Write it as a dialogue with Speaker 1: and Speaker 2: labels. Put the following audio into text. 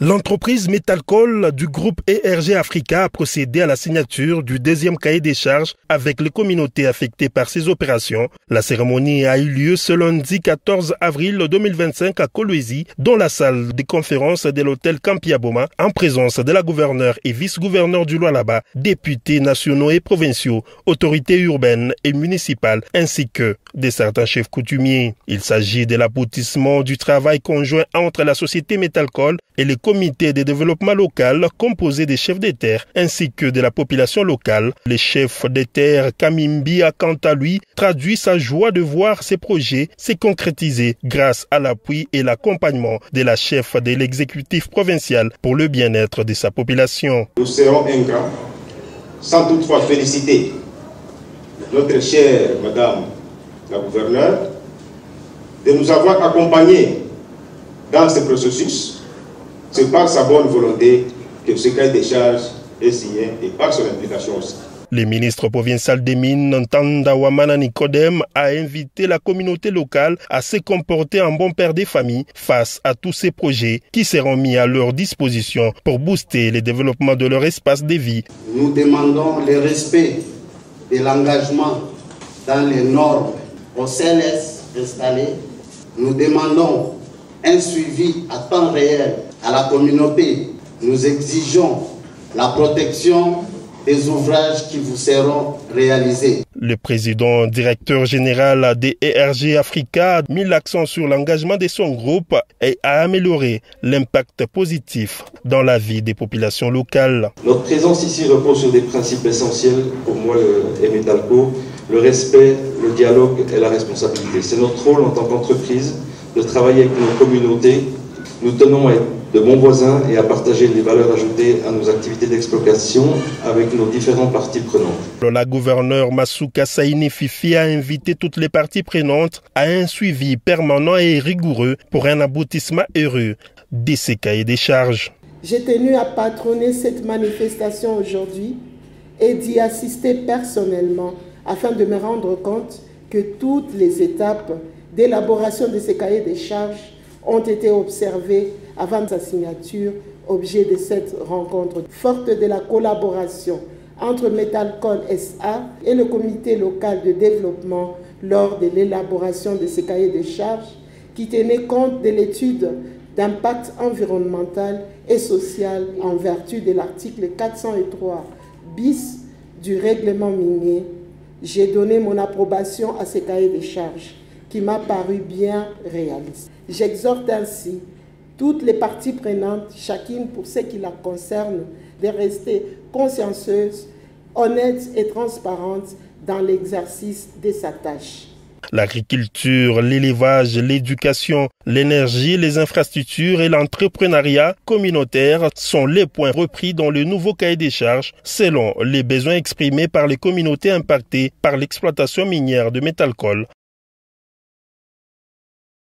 Speaker 1: L'entreprise Metalcol du groupe ERG Africa a procédé à la signature du deuxième cahier des charges avec les communautés affectées par ces opérations. La cérémonie a eu lieu ce lundi 14 avril 2025 à Kolwezi, dans la salle de conférence de l'hôtel Kampiaboma, en présence de la gouverneure et vice-gouverneur du Lualaba, députés nationaux et provinciaux, autorités urbaines et municipales, ainsi que de certains chefs coutumiers. Il s'agit de l'aboutissement du travail conjoint entre la société Metalcol et les comités de développement local composé des chefs des terres ainsi que de la population locale. Le chef des terres Kamimbi a quant à lui traduit sa joie de voir ces projets se concrétiser grâce à l'appui et l'accompagnement de la chef de l'exécutif provincial pour le bien-être de sa population.
Speaker 2: Nous serons ingrats sans toutefois féliciter notre chère madame la gouverneure de nous avoir accompagnés dans ce processus. C'est par sa bonne volonté que ce cahier des charges est signé et par son implication aussi.
Speaker 1: Le ministre provincial des Mines, Ntanda Nicodème, a invité la communauté locale à se comporter en bon père des familles face à tous ces projets qui seront mis à leur disposition pour booster le développement de leur espace de vie.
Speaker 3: Nous demandons le respect de l'engagement dans les normes au CLS installées. Nous demandons un suivi à temps réel à la communauté. Nous exigeons la protection des ouvrages qui vous seront réalisés.
Speaker 1: Le président directeur général des ERG Africa a mis l'accent sur l'engagement de son groupe et a amélioré l'impact positif dans la vie des populations locales.
Speaker 4: Notre présence ici repose sur des principes essentiels pour moi et Metalco, le respect, le dialogue et la responsabilité. C'est notre rôle en tant qu'entreprise de travailler avec nos communautés. Nous tenons à être de bons voisins et à partager les valeurs ajoutées à nos activités d'exploitation avec nos différentes parties prenantes.
Speaker 1: La gouverneure Masuka Saini Fifi a invité toutes les parties prenantes à un suivi permanent et rigoureux pour un aboutissement heureux de ces cahiers des charges.
Speaker 5: J'ai tenu à patronner cette manifestation aujourd'hui et d'y assister personnellement afin de me rendre compte que toutes les étapes d'élaboration de ces cahiers des charges ont été observées avant sa signature, objet de cette rencontre. Forte de la collaboration entre Metalcol SA et le comité local de développement lors de l'élaboration de ces cahiers de charges qui tenaient compte de l'étude d'impact environnemental et social en vertu de l'article 403 bis du règlement minier, j'ai donné mon approbation à ces cahiers de charges qui m'a paru bien réaliste. J'exhorte ainsi toutes les parties prenantes, chacune pour ce qui la concerne, de rester consciencieuses, honnêtes et transparentes dans l'exercice de sa tâche.
Speaker 1: L'agriculture, l'élevage, l'éducation, l'énergie, les infrastructures et l'entrepreneuriat communautaire sont les points repris dans le nouveau cahier des charges selon les besoins exprimés par les communautés impactées par l'exploitation minière de Metalcol.